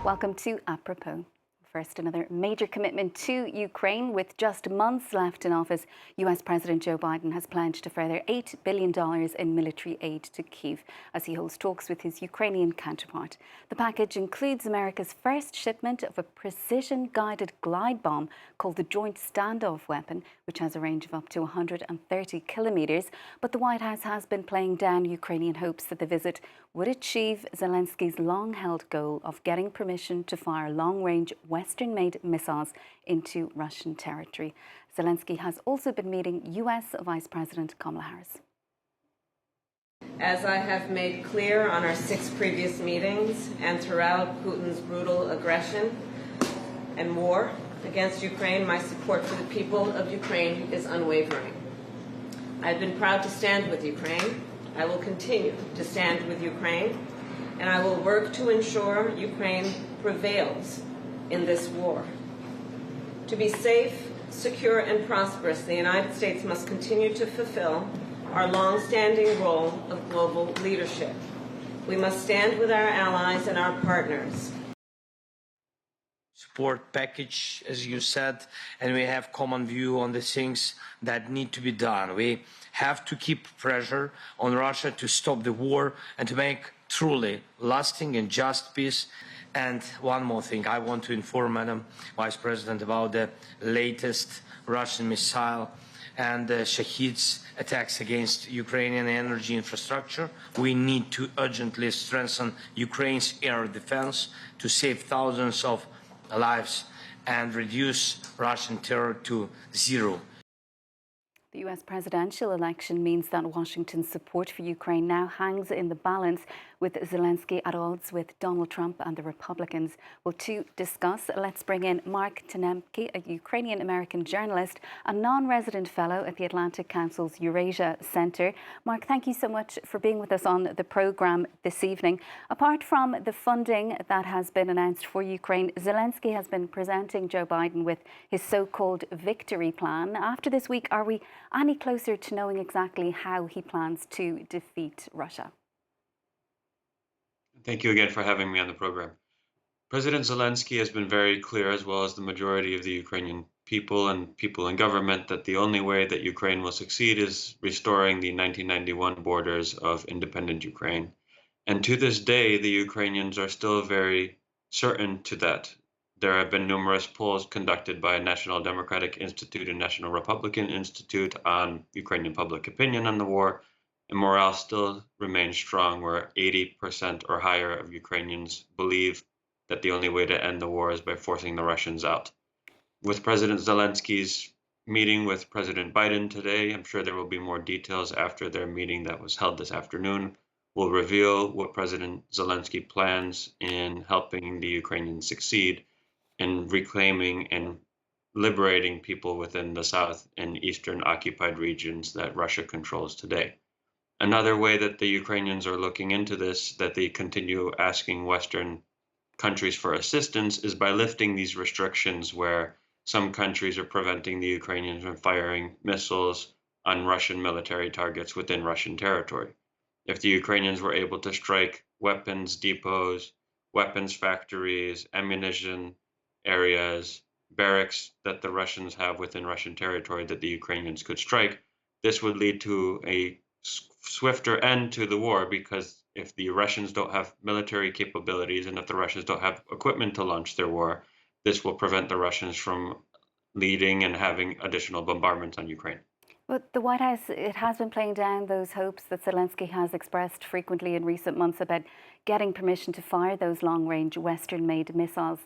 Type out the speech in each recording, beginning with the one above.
Welcome to Apropos. First, another major commitment to Ukraine. With just months left in office, US President Joe Biden has pledged a further $8 billion in military aid to Kyiv as he holds talks with his Ukrainian counterpart. The package includes America's first shipment of a precision-guided glide bomb called the Joint Standoff Weapon, which has a range of up to 130 kilometres. But the White House has been playing down Ukrainian hopes that the visit would achieve Zelensky's long-held goal of getting permission to fire long-range Western-made missiles into Russian territory. Zelensky has also been meeting US Vice President Kamala Harris. As I have made clear on our 6 previous meetings and throughout Putin's brutal aggression and war against Ukraine, my support for the people of Ukraine is unwavering. I've been proud to stand with Ukraine. I will continue to stand with Ukraine, and I will work to ensure Ukraine prevails in this war. To be safe, secure, and prosperous, the United States must continue to fulfill our long-standing role of global leadership. We must stand with our allies and our partners. Support package, as you said, and we have common view on the things that need to be done. We have to keep pressure on Russia to stop the war and to make truly lasting and just peace. And one more thing, I want to inform Madam Vice President about the latest Russian missile and the Shahid's attacks against Ukrainian energy infrastructure. We need to urgently strengthen Ukraine's air defense to save thousands of lives and reduce Russian terror to zero. The US presidential election means that Washington's support for Ukraine now hangs in the balance, with Zelensky at odds with Donald Trump and the Republicans. Well, to discuss, let's bring in Mark Temnycky, a Ukrainian-American journalist and non-resident fellow at the Atlantic Council's Eurasia Centre. Mark, thank you so much for being with us on the programme this evening. Apart from the funding that has been announced for Ukraine, Zelensky has been presenting Joe Biden with his so-called victory plan. After this week, are we any closer to knowing exactly how he plans to defeat Russia? Thank you again for having me on the program. President Zelensky has been very clear, as well as the majority of the Ukrainian people and people in government, that the only way that Ukraine will succeed is restoring the 1991 borders of independent Ukraine. And to this day, the Ukrainians are still very certain to that. There have been numerous polls conducted by National Democratic Institute and National Republican Institute on Ukrainian public opinion on the war, and morale still remains strong, where 80% or higher of Ukrainians believe that the only way to end the war is by forcing the Russians out. With President Zelensky's meeting with President Biden today, I'm sure there will be more details after their meeting that was held this afternoon. Will reveal what President Zelensky plans in helping the Ukrainians succeed in reclaiming and liberating people within the south and eastern occupied regions that Russia controls today. Another way that the Ukrainians are looking into this, that they continue asking Western countries for assistance, is by lifting these restrictions where some countries are preventing the Ukrainians from firing missiles on Russian military targets within Russian territory. If the Ukrainians were able to strike weapons depots, weapons factories, ammunition areas, barracks that the Russians have within Russian territory that the Ukrainians could strike, this would lead to a swifter end to the war, because if the Russians don't have military capabilities and if the Russians don't have equipment to launch their war, this will prevent the Russians from leading and having additional bombardments on Ukraine. But the White House, it has been playing down those hopes that Zelensky has expressed frequently in recent months about getting permission to fire those long-range Western-made missiles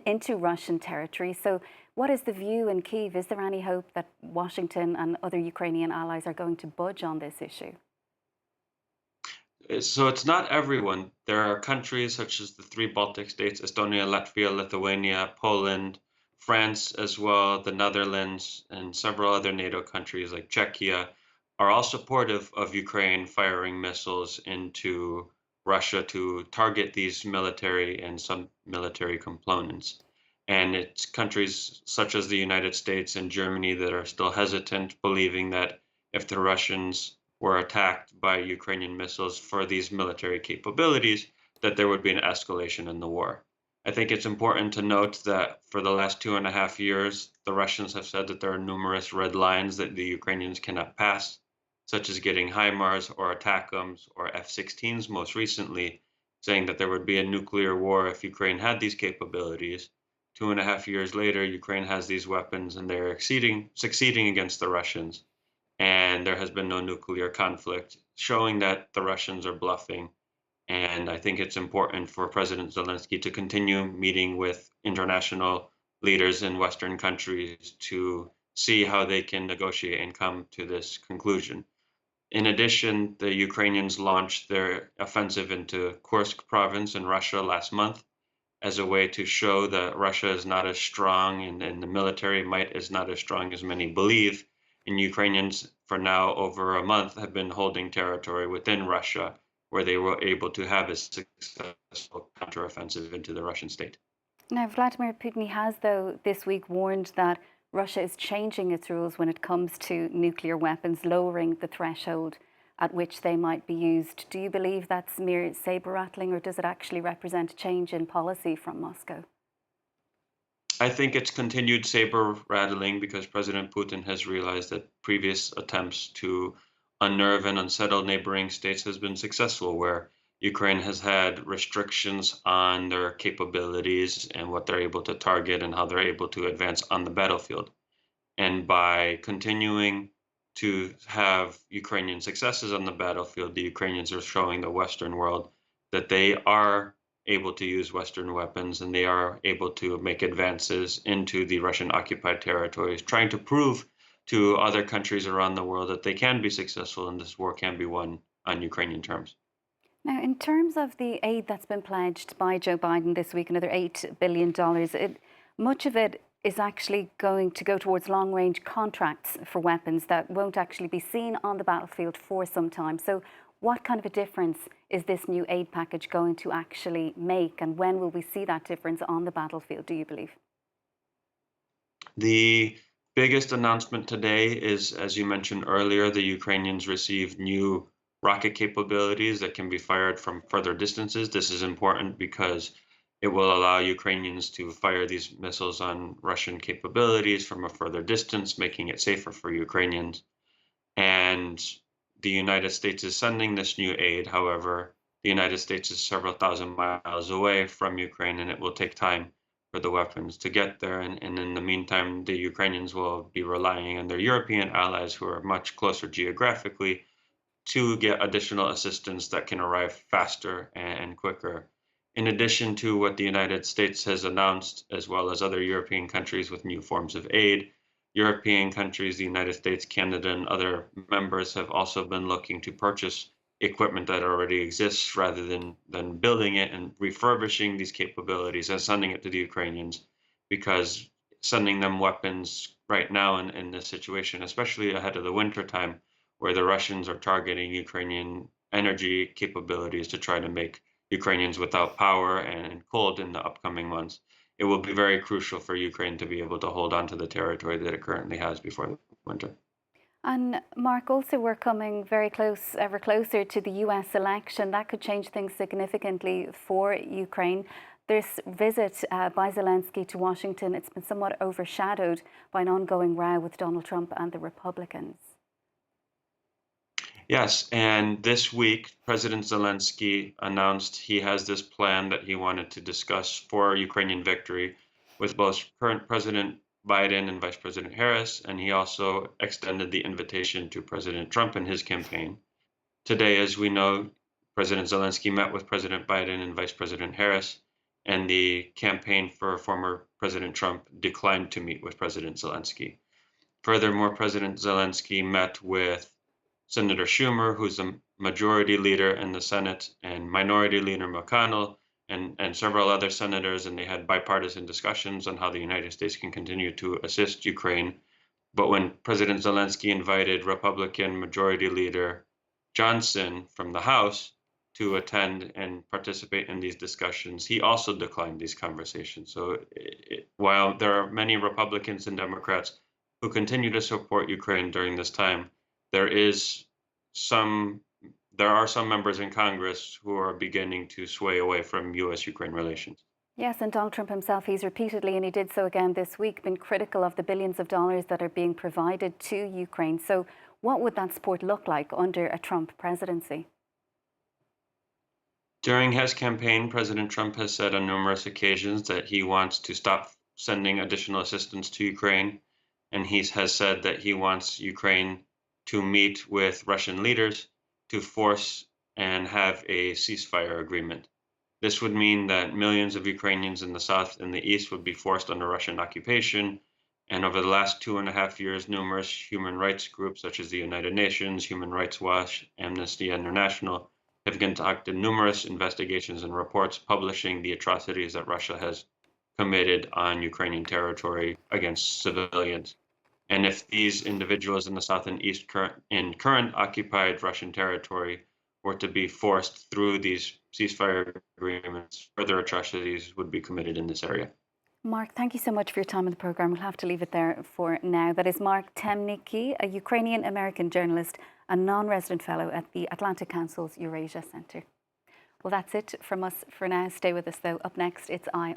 into Russian territory. So what is the view in Kyiv? Is there any hope that Washington and other Ukrainian allies are going to budge on this issue? So it's not everyone. There are countries such as the 3 Baltic states, Estonia, Latvia, Lithuania, Poland, France as well, the Netherlands, and several other NATO countries like Czechia are all supportive of Ukraine firing missiles into Russia to target these military and some military components. And it's countries such as the United States and Germany that are still hesitant, believing that if the Russians were attacked by Ukrainian missiles for these military capabilities, that there would be an escalation in the war. I think it's important to note that for the last 2.5 years, the Russians have said that there are numerous red lines that the Ukrainians cannot pass, such as getting HIMARS or ATACMS or F-16s most recently, saying that there would be a nuclear war if Ukraine had these capabilities. 2.5 years later, Ukraine has these weapons and they're succeeding against the Russians. And there has been no nuclear conflict, showing that the Russians are bluffing. And I think it's important for President Zelensky to continue meeting with international leaders in Western countries to see how they can negotiate and come to this conclusion. In addition, the Ukrainians launched their offensive into Kursk province in Russia last month as a way to show that Russia is not as strong and the military might is not as strong as many believe. And Ukrainians, for now over a month, have been holding territory within Russia where they were able to have a successful counteroffensive into the Russian state. Now, Vladimir Putin has, though, this week warned that Russia is changing its rules when it comes to nuclear weapons, lowering the threshold at which they might be used. Do you believe that's mere saber rattling, or does it actually represent a change in policy from Moscow? I think it's continued saber rattling because President Putin has realized that previous attempts to unnerve and unsettle neighboring states has been successful, where Ukraine has had restrictions on their capabilities and what they're able to target and how they're able to advance on the battlefield. And by continuing to have Ukrainian successes on the battlefield, the Ukrainians are showing the Western world that they are able to use Western weapons and they are able to make advances into the Russian occupied territories, trying to prove to other countries around the world that they can be successful and this war can be won on Ukrainian terms. Now, in terms of the aid that's been pledged by Joe Biden this week, another $8 billion, much of it is actually going to go towards long-range contracts for weapons that won't actually be seen on the battlefield for some time. So what kind of a difference is this new aid package going to actually make, and when will we see that difference on the battlefield, do you believe? The biggest announcement today is, as you mentioned earlier, the Ukrainians received new rocket capabilities that can be fired from further distances. This is important because it will allow Ukrainians to fire these missiles on Russian capabilities from a further distance, making it safer for Ukrainians. And the United States is sending this new aid. However, the United States is several thousand miles away from Ukraine, and it will take time for the weapons to get there. And in the meantime, the Ukrainians will be relying on their European allies who are much closer geographically to get additional assistance that can arrive faster and quicker. In addition to what the United States has announced, as well as other European countries with new forms of aid, European countries, the United States, Canada, and other members have also been looking to purchase equipment that already exists rather than building it and refurbishing these capabilities and sending it to the Ukrainians, because sending them weapons right now in this situation, especially ahead of the winter time, where the Russians are targeting Ukrainian energy capabilities to try to make Ukrainians without power and cold in the upcoming months, it will be very crucial for Ukraine to be able to hold on to the territory that it currently has before the winter. And Mark, also we're coming very close, ever closer to the US election. That could change things significantly for Ukraine. This visit by Zelensky to Washington, it's been somewhat overshadowed by an ongoing row with Donald Trump and the Republicans. Yes, and this week, President Zelensky announced he has this plan that he wanted to discuss for Ukrainian victory with both current President Biden and Vice President Harris, and he also extended the invitation to President Trump in his campaign. Today, as we know, President Zelensky met with President Biden and Vice President Harris, and the campaign for former President Trump declined to meet with President Zelensky. Furthermore, President Zelensky met with Senator Schumer, who's the majority leader in the Senate, and Minority Leader McConnell, and several other senators, and they had bipartisan discussions on how the United States can continue to assist Ukraine. But when President Zelensky invited Republican Majority Leader Johnson from the House to attend and participate in these discussions, he also declined these conversations. So while there are many Republicans and Democrats who continue to support Ukraine during this time, there are some members in Congress who are beginning to sway away from U.S.-Ukraine relations. Yes, and Donald Trump himself, he's repeatedly, and he did so again this week, been critical of the billions of dollars that are being provided to Ukraine. So what would that support look like under a Trump presidency? During his campaign, President Trump has said on numerous occasions that he wants to stop sending additional assistance to Ukraine, and he has said that he wants Ukraine to meet with Russian leaders to force and have a ceasefire agreement. This would mean that millions of Ukrainians in the south and the east would be forced under Russian occupation. And over the last 2.5 years, numerous human rights groups such as the United Nations, Human Rights Watch, Amnesty International have conducted numerous investigations and reports publishing the atrocities that Russia has committed on Ukrainian territory against civilians. And if these individuals in the south and east current occupied Russian territory were to be forced through these ceasefire agreements, further atrocities would be committed in this area. Mark, thank you so much for your time on the programme. We'll have to leave it there for now. That is Mark Temnycky, a Ukrainian-American journalist and non-resident fellow at the Atlantic Council's Eurasia Centre. Well, that's it from us for now. Stay with us, though. Up next, it's Eye on